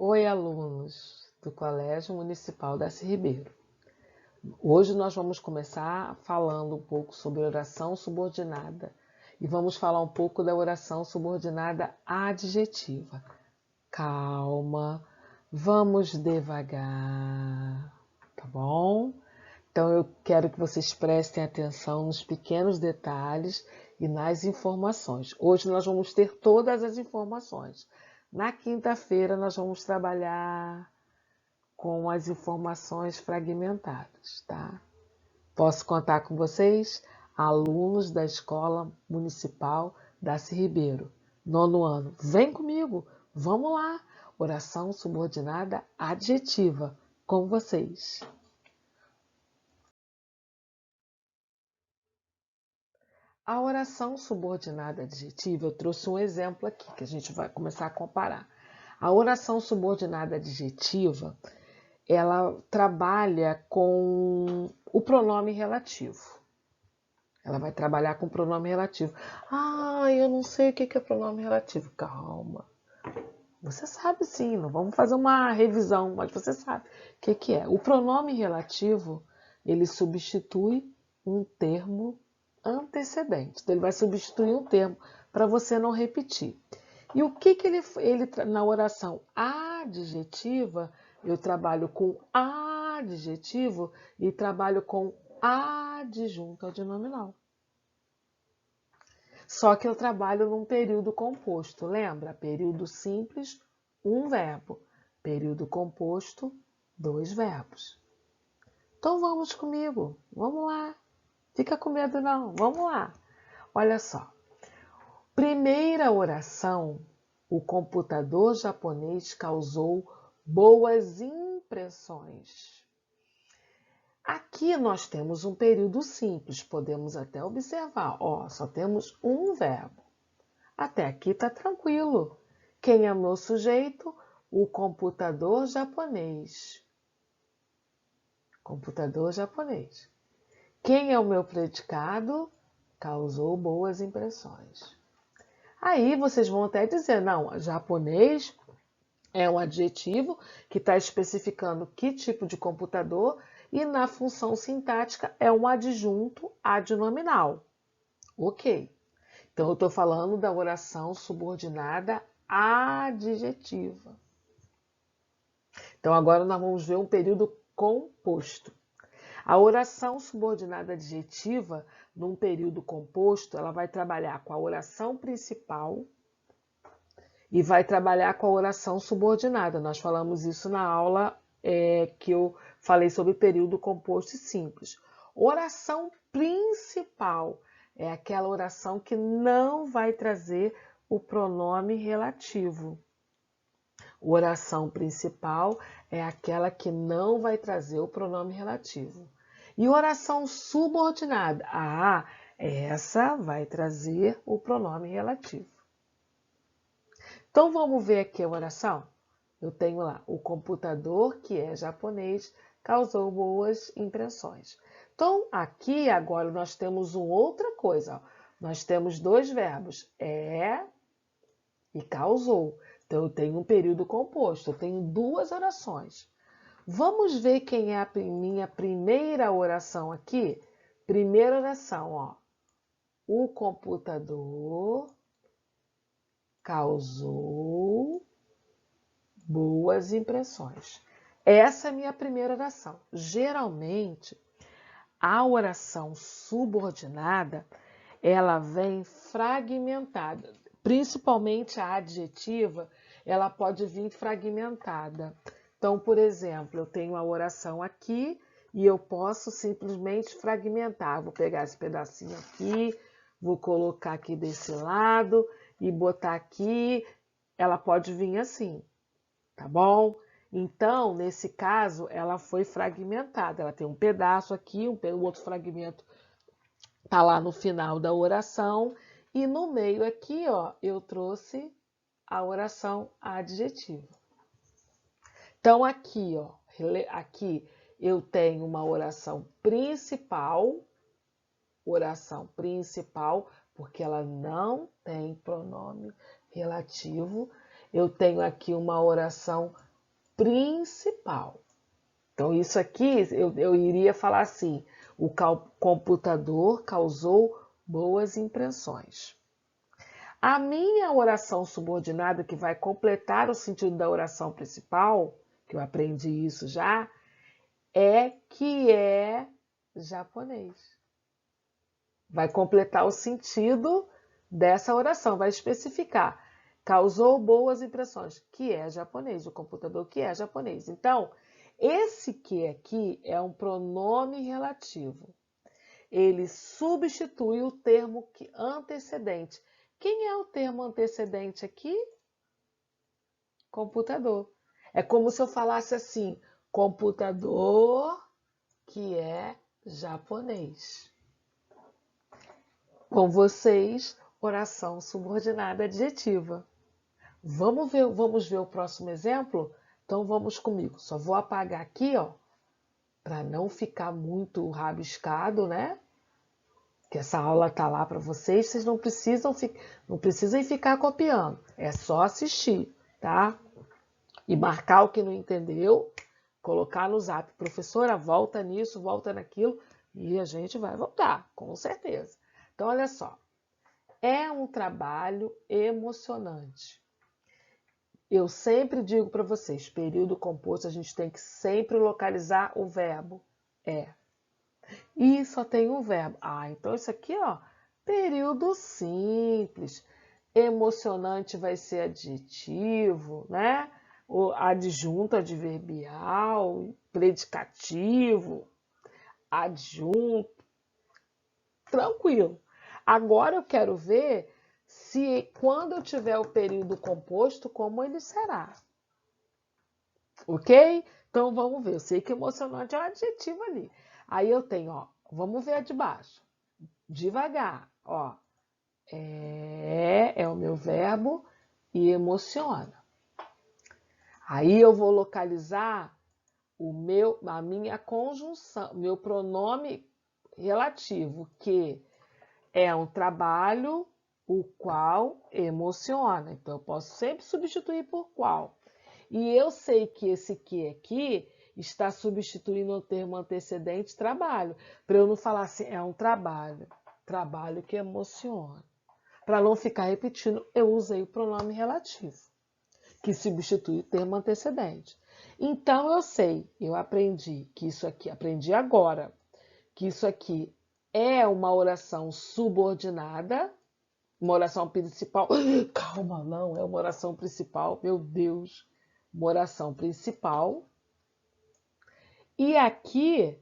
Oi, alunos do Colégio Municipal Darcy Ribeiro. Hoje nós vamos começar falando um pouco sobre oração subordinada e vamos falar um pouco da oração subordinada adjetiva. Calma, vamos devagar, tá bom? Então eu quero que vocês prestem atenção nos pequenos detalhes e nas informações. Hoje nós vamos ter todas as informações. Na quinta-feira nós vamos trabalhar com as informações fragmentadas, tá? Posso contar com vocês, alunos da Escola Municipal Darcy Ribeiro, 9º ano. Vem comigo, vamos lá! Oração subordinada adjetiva, com vocês. A oração subordinada adjetiva, eu trouxe um exemplo aqui que a gente vai começar a comparar. A oração subordinada adjetiva, ela trabalha com o pronome relativo. Ela vai trabalhar com o pronome relativo. Ah, eu não sei o que é pronome relativo. Calma. Você sabe sim, não vamos fazer uma revisão, mas você sabe o que é. O pronome relativo, ele substitui um termo antecedente. Então, ele vai substituir um termo para você não repetir. E o que ele na oração adjetiva, eu trabalho com adjetivo e trabalho com adjunto adnominal. Só que eu trabalho num período composto, lembra? Período simples, um verbo. Período composto, dois verbos. Então vamos comigo, vamos lá. Fica com medo não, vamos lá. Olha só. Primeira oração, o computador japonês causou boas impressões. Aqui nós temos um período simples, podemos até observar, ó, só temos um verbo. Até aqui está tranquilo. Quem é o meu sujeito? O computador japonês. Computador japonês. Quem é o meu predicado? Causou boas impressões. Aí vocês vão até dizer, não, japonês é um adjetivo que está especificando que tipo de computador e na função sintática é um adjunto adnominal. Ok. Então, eu estou falando da oração subordinada adjetiva. Então, agora nós vamos ver um período composto. A oração subordinada adjetiva, num período composto, ela vai trabalhar com a oração principal e vai trabalhar com a oração subordinada. Nós falamos isso na aula que eu falei sobre período composto e simples. Oração principal é aquela oração que não vai trazer o pronome relativo. Oração principal é aquela que não vai trazer o pronome relativo. E oração subordinada, essa vai trazer o pronome relativo. Então vamos ver aqui a oração? Eu tenho lá, o computador, que é japonês, causou boas impressões. Então, aqui agora nós temos uma outra coisa. Ó. Nós temos dois verbos, e causou. Então, eu tenho um período composto, eu tenho duas orações. Vamos ver quem é a minha primeira oração aqui? Primeira oração, ó. O computador causou boas impressões. Essa é a minha primeira oração. Geralmente, a oração subordinada, ela vem fragmentada. Principalmente a adjetiva, ela pode vir fragmentada. Então, por exemplo, eu tenho a oração aqui e eu posso simplesmente fragmentar. Vou pegar esse pedacinho aqui, vou colocar aqui desse lado e botar aqui. Ela pode vir assim, tá bom? Então, nesse caso, ela foi fragmentada. Ela tem um pedaço aqui, o outro fragmento tá lá no final da oração. E no meio aqui, ó, eu trouxe a oração adjetiva. Então, aqui, ó, aqui eu tenho uma oração principal, porque ela não tem pronome relativo. Eu tenho aqui uma oração principal. Então, isso aqui eu iria falar assim: o computador causou boas impressões. A minha oração subordinada, que vai completar o sentido da oração principal, que eu aprendi isso já, é que é japonês. Vai completar o sentido dessa oração, vai especificar. Causou boas impressões, que é japonês, o computador que é japonês. Então, esse que aqui é um pronome relativo. Ele substitui o termo antecedente. Quem é o termo antecedente aqui? Computador. É como se eu falasse assim, computador que é japonês. Com vocês, oração subordinada adjetiva. Vamos ver o próximo exemplo? Então vamos comigo. Só vou apagar aqui, ó, para não ficar muito rabiscado, né? Que essa aula tá lá para vocês, vocês não precisam ficar copiando. É só assistir, tá? E marcar o que não entendeu, colocar no zap. Professora, volta nisso, volta naquilo, e a gente vai voltar, com certeza. Então, olha só. É um trabalho emocionante. Eu sempre digo para vocês, período composto, a gente tem que sempre localizar o verbo é. E só tem um verbo. Ah, então isso aqui, ó, período simples. Emocionante vai ser adjetivo, né? O adjunto adverbial, predicativo, adjunto. Tranquilo. Agora eu quero ver se quando eu tiver o período composto, como ele será. Ok? Então vamos ver. Eu sei que emocionante é um adjetivo ali. Aí eu tenho, ó, vamos ver a de baixo. Devagar, ó. É o meu verbo e emociona. Aí eu vou localizar a minha conjunção, meu pronome relativo, que é um trabalho o qual emociona. Então, eu posso sempre substituir por qual. E eu sei que esse que aqui está substituindo o termo antecedente trabalho. Para eu não falar assim, é um trabalho que emociona. Para não ficar repetindo, eu usei o pronome relativo, que substitui o termo antecedente. Então, eu sei, eu aprendi que isso aqui, aprendi agora, que isso aqui é uma oração subordinada, uma oração principal. Calma, não, é uma oração principal, meu Deus. Uma oração principal. E aqui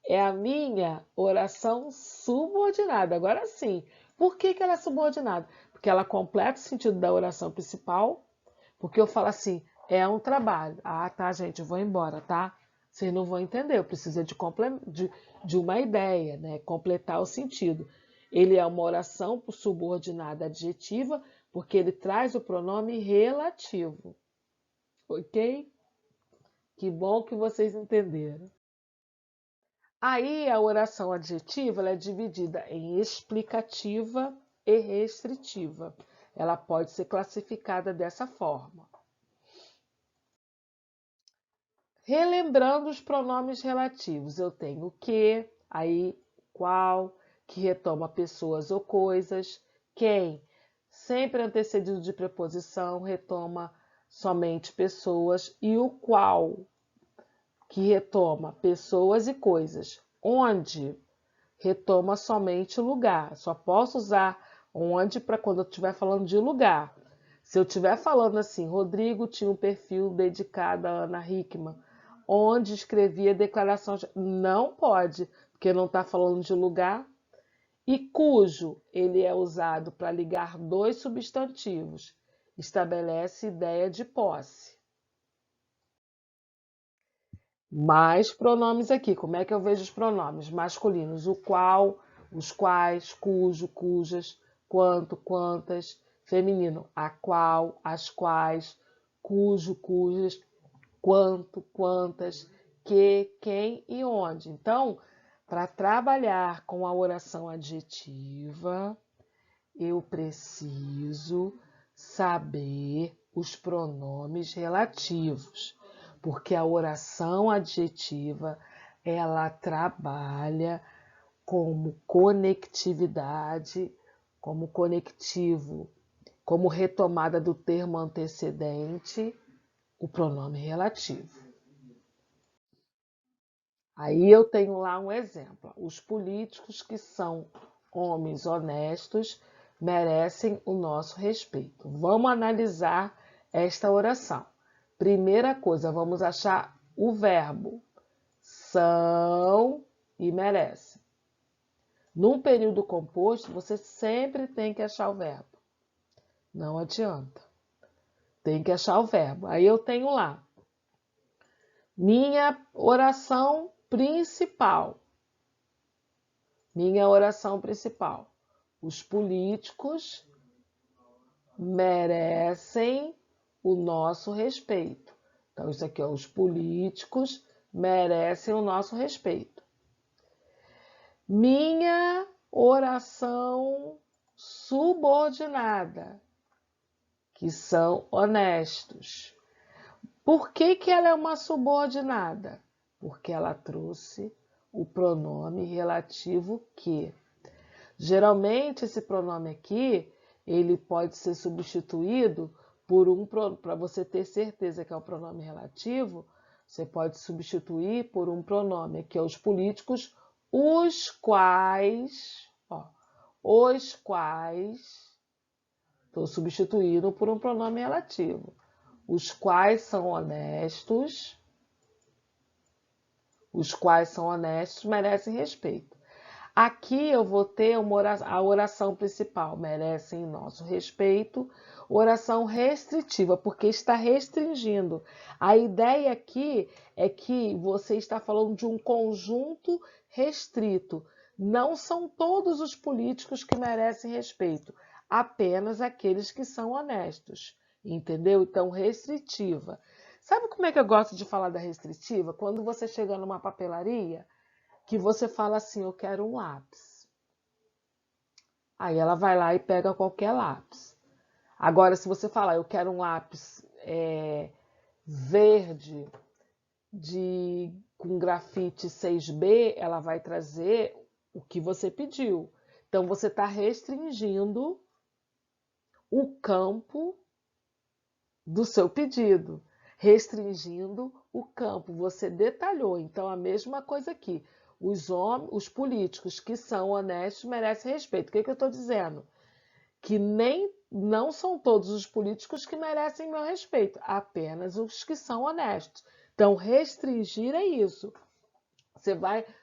é a minha oração subordinada. Agora sim. Por que ela é subordinada? Porque ela completa o sentido da oração principal. Porque eu falo assim, é um trabalho. Ah, tá, gente, eu vou embora, tá? Vocês não vão entender, eu preciso de uma ideia, né? Completar o sentido. Ele é uma oração subordinada adjetiva, porque ele traz o pronome relativo. Ok? Que bom que vocês entenderam. Aí a oração adjetiva ela é dividida em explicativa e restritiva. Ela pode ser classificada dessa forma. Relembrando os pronomes relativos, eu tenho o que, aí qual, que retoma pessoas ou coisas, quem, sempre antecedido de preposição, retoma somente pessoas, e o qual, que retoma pessoas e coisas, onde retoma somente o lugar. Só posso usar onde para quando eu estiver falando de lugar. Se eu estiver falando assim, Rodrigo tinha um perfil dedicado a Ana Hickman, onde escrevia declaração. Não pode, porque não está falando de lugar. E cujo ele é usado para ligar dois substantivos. Estabelece ideia de posse. Mais pronomes aqui. Como é que eu vejo os pronomes? Masculinos, o qual, os quais, cujo, cujas, quanto, quantas. Feminino, a qual, as quais, cujo, cujas, quanto, quantas, que, quem e onde. Então, para trabalhar com a oração adjetiva, eu preciso saber os pronomes relativos. Porque a oração adjetiva, ela trabalha como conectividade, como conectivo, como retomada do termo antecedente, o pronome relativo. Aí eu tenho lá um exemplo. Os políticos que são homens honestos merecem o nosso respeito. Vamos analisar esta oração. Primeira coisa, vamos achar o verbo. São e merecem. Num período composto, você sempre tem que achar o verbo. Não adianta. Tem que achar o verbo. Aí eu tenho lá. Minha oração principal. Minha oração principal. Os políticos merecem o nosso respeito. Então, isso aqui, ó, os políticos merecem o nosso respeito. Minha oração subordinada, que são honestos. Por que ela é uma subordinada? Porque ela trouxe o pronome relativo que. Geralmente, esse pronome aqui, ele pode ser substituído por para você ter certeza que é o pronome relativo, você pode substituir por um pronome, que é os políticos, os quais, estou substituindo por um pronome relativo. Os quais são honestos, merecem respeito. Aqui eu vou ter a oração principal, merecem nosso respeito, oração restritiva, porque está restringindo. A ideia aqui é que você está falando de um conjunto restrito. Não são todos os políticos que merecem respeito, apenas aqueles que são honestos, entendeu? Então, restritiva. Sabe como é que eu gosto de falar da restritiva? Quando você chega numa papelaria, que você fala assim, eu quero um lápis. Aí ela vai lá e pega qualquer lápis. Agora, se você falar, eu quero um lápis verde com grafite 6B, ela vai trazer o que você pediu. Então, você está restringindo o campo do seu pedido. Restringindo o campo. Você detalhou. Então, a mesma coisa aqui. Os políticos que são honestos merecem respeito. O que eu estou dizendo? Que não são todos os políticos que merecem meu respeito, apenas os que são honestos. Então, restringir é isso.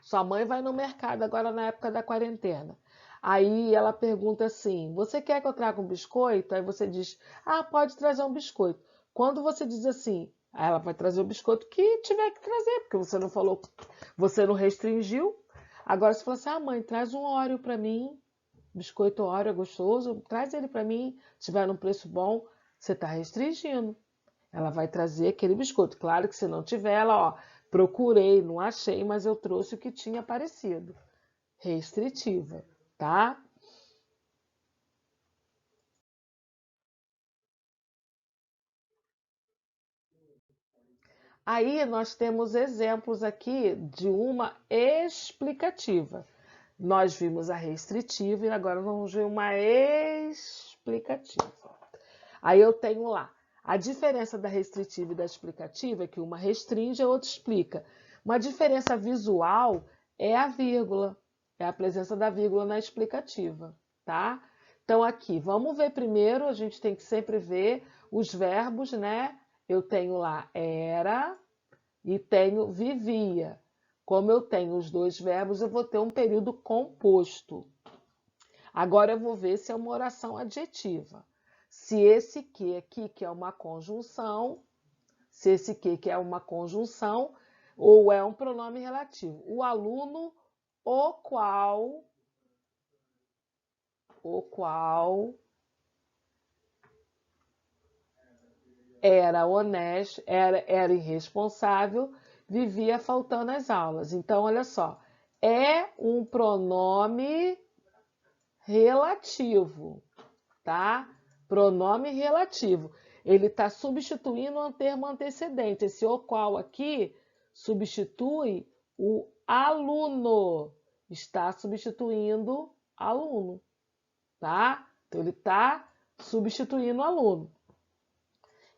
Sua mãe vai no mercado agora na época da quarentena. Aí ela pergunta assim, você quer que eu traga um biscoito? Aí você diz, pode trazer um biscoito. Quando você diz assim, ela vai trazer o biscoito que tiver que trazer, porque você não falou, você não restringiu. Agora você fala assim, mãe, traz um Oreo para mim, biscoito Oreo é gostoso, traz ele para mim, se tiver num preço bom, você está restringindo. Ela vai trazer aquele biscoito. Claro que se não tiver, ela, procurei, não achei, mas eu trouxe o que tinha aparecido. Restritiva, tá? Aí nós temos exemplos aqui de uma explicativa. Nós vimos a restritiva e agora vamos ver uma explicativa. Aí eu tenho lá, a diferença da restritiva e da explicativa é que uma restringe e a outra explica. Uma diferença visual é a vírgula, é a presença da vírgula na explicativa, tá? Então aqui, vamos ver primeiro, a gente tem que sempre ver os verbos, né? Eu tenho lá era e tenho vivia. Como eu tenho os dois verbos, eu vou ter um período composto. Agora eu vou ver se é uma oração adjetiva. Se esse que aqui, que é uma conjunção, ou é um pronome relativo. O aluno, o qual era honesto, era irresponsável, vivia faltando às aulas. Então, olha só, é um pronome relativo, tá? Pronome relativo. Ele está substituindo um termo antecedente. Esse o qual aqui substitui o aluno. Está substituindo aluno, tá? Então, ele está substituindo o aluno.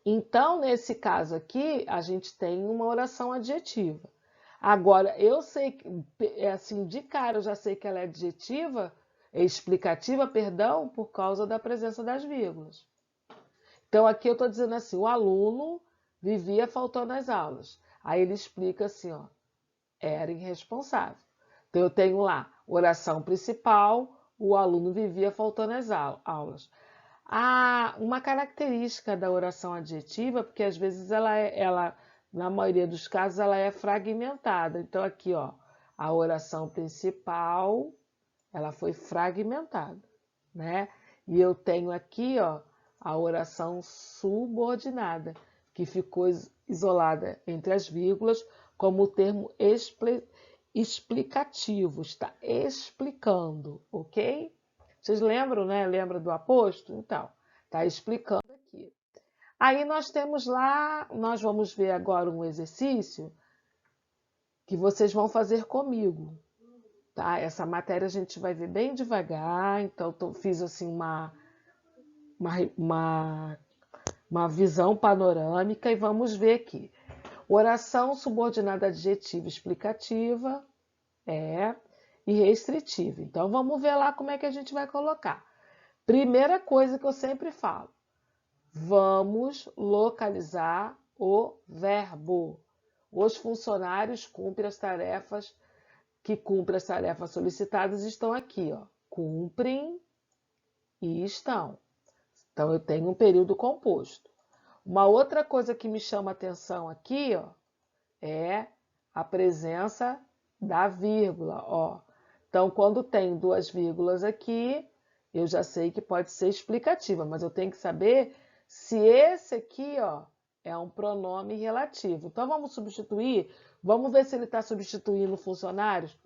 Então, nesse caso aqui, a gente tem uma oração adjetiva. Agora, eu sei que, assim, de cara, eu já sei que ela é adjetiva, é explicativa, perdão, por causa da presença das vírgulas. Então, aqui eu estou dizendo assim, o aluno vivia faltando às aulas. Aí ele explica assim, ó, era irresponsável. Então, eu tenho lá, oração principal, o aluno vivia faltando às aulas. Uma característica da oração adjetiva, porque às vezes ela, na maioria dos casos, ela é fragmentada. Então, aqui, ó, a oração principal, ela foi fragmentada, né? E eu tenho aqui, ó, a oração subordinada, que ficou isolada entre as vírgulas, como o termo explicativo, está explicando, ok? Vocês lembram, né? Lembra do aposto? Então, está explicando aqui. Aí nós temos lá, nós vamos ver agora um exercício que vocês vão fazer comigo, tá? Essa matéria a gente vai ver bem devagar, então fiz assim uma visão panorâmica e vamos ver aqui. Oração subordinada adjetiva explicativa e restritiva. Então vamos ver lá como é que a gente vai colocar. Primeira coisa que eu sempre falo, vamos localizar o verbo. Os funcionários cumprem as tarefas solicitadas estão aqui, ó. Cumprem e estão. Então eu tenho um período composto. Uma outra coisa que me chama a atenção aqui, ó, é a presença da vírgula, ó. Então quando tem duas vírgulas aqui, eu já sei que pode ser explicativa, mas eu tenho que saber se esse aqui, ó, é um pronome relativo. Então vamos substituir, vamos ver se ele está substituindo funcionários.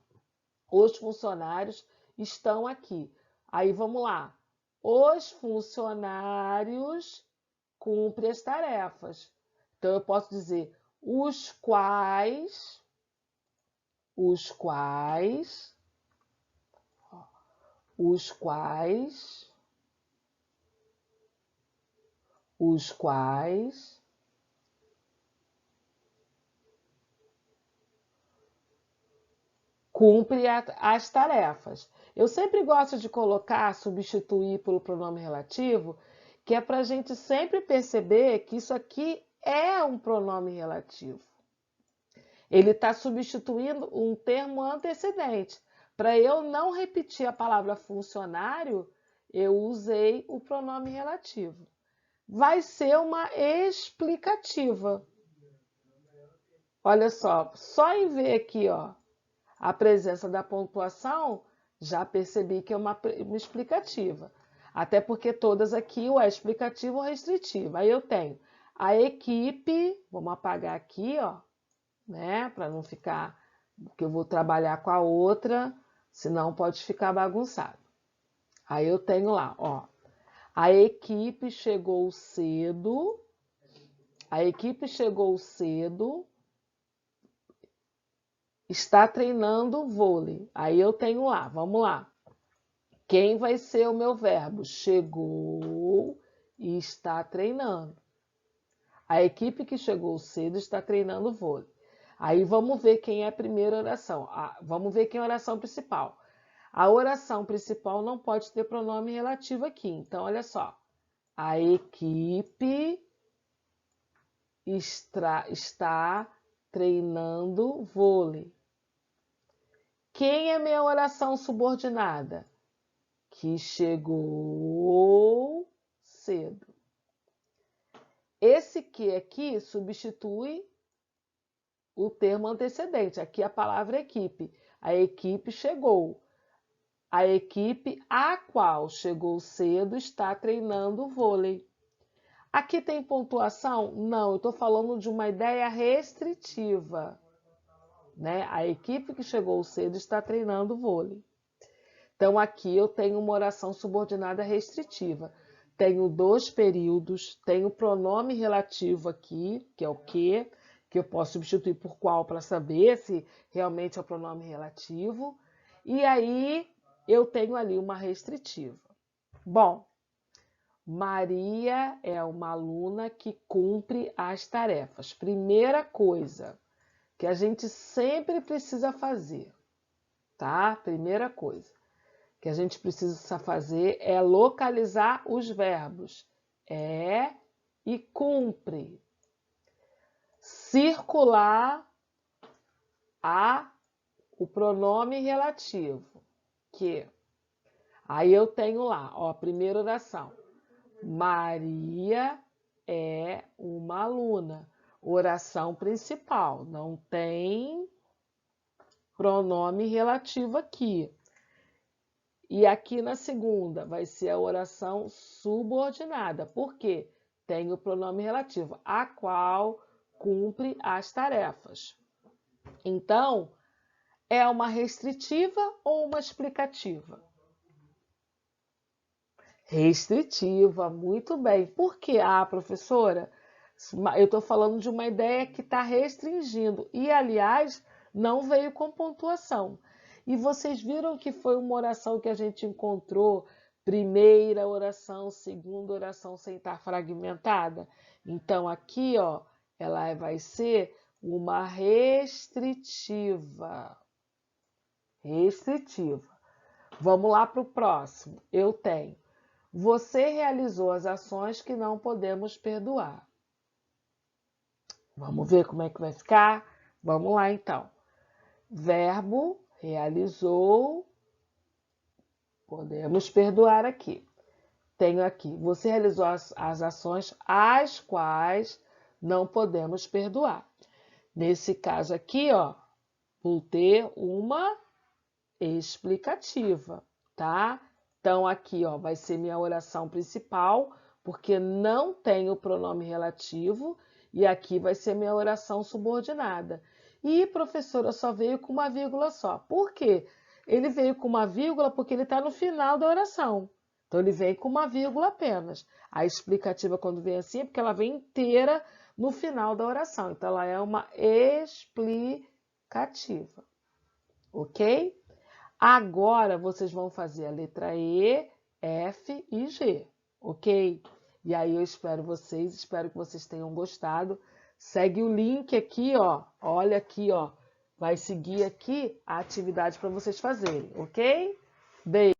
Os funcionários estão aqui. Aí vamos lá. Os funcionários cumprem as tarefas. Então eu posso dizer os quais os cumprem as tarefas. Eu sempre gosto de colocar, substituir pelo pronome relativo, que é para a gente sempre perceber que isso aqui é um pronome relativo. Ele está substituindo um termo antecedente. Para eu não repetir a palavra funcionário, eu usei o pronome relativo. Vai ser uma explicativa. Olha só em ver aqui, ó, a presença da pontuação, já percebi que é uma explicativa. Até porque todas aqui ou é explicativo ou restritivo. Aí eu tenho a equipe, vamos apagar aqui, ó, né, para não ficar, porque eu vou trabalhar com a outra, senão pode ficar bagunçado. Aí eu tenho lá, ó, a equipe chegou cedo, está treinando vôlei. Aí eu tenho lá, vamos lá. Quem vai ser o meu verbo? Chegou e está treinando. A equipe que chegou cedo está treinando vôlei. Aí vamos ver quem é a primeira oração. Vamos ver quem é a oração principal. A oração principal não pode ter pronome relativo aqui. Então, olha só. A equipe está treinando vôlei. Quem é minha oração subordinada? Que chegou cedo. Esse que aqui substitui o termo antecedente. Aqui a palavra equipe. A equipe chegou. A equipe a qual chegou cedo está treinando vôlei. Aqui tem pontuação? Não, eu estou falando de uma ideia restritiva, né? A equipe que chegou cedo está treinando vôlei. Então, aqui eu tenho uma oração subordinada restritiva. tenho 2 períodos, tenho pronome relativo aqui, que é o que eu posso substituir por qual para saber se realmente é o pronome relativo. E aí eu tenho ali uma restritiva. Bom, Maria é uma aluna que cumpre as tarefas. Primeira coisa que a gente sempre precisa fazer, tá? Primeira coisa que a gente precisa fazer é localizar os verbos é e cumpre. Circular o pronome relativo, que aí eu tenho lá, ó, a primeira oração. Maria é uma aluna. Oração principal, não tem pronome relativo aqui. E aqui na segunda vai ser a oração subordinada. Por quê? Tem o pronome relativo, a qual cumpre as tarefas. Então, é uma restritiva ou uma explicativa? Restritiva, muito bem. Por quê? Ah, professora, eu estou falando de uma ideia que está restringindo. E, aliás, não veio com pontuação. E vocês viram que foi uma oração que a gente encontrou, primeira oração, segunda oração sem estar fragmentada? Então, aqui, ó, ela vai ser uma restritiva. Restritiva. Vamos lá para o próximo. Eu tenho. Você realizou as ações que não podemos perdoar. Vamos ver como é que vai ficar? Vamos lá, então. Verbo, realizou, podemos perdoar aqui. Tenho aqui, você realizou as ações as quais não podemos perdoar. Nesse caso aqui, ó, vou ter uma explicativa, tá? Então, aqui, ó, vai ser minha oração principal, porque não tem o pronome relativo, e aqui vai ser minha oração subordinada. E, professora, só veio com uma vírgula só. Por quê? Ele veio com uma vírgula porque ele está no final da oração. Então, ele vem com uma vírgula apenas. A explicativa, quando vem assim, é porque ela vem inteira no final da oração. Então, ela é uma explicativa. Ok? Agora, vocês vão fazer a letra E, F e G, ok? E aí eu espero que vocês tenham gostado. Segue o link aqui, ó. Olha aqui, ó. Vai seguir aqui a atividade para vocês fazerem, ok? Beijo!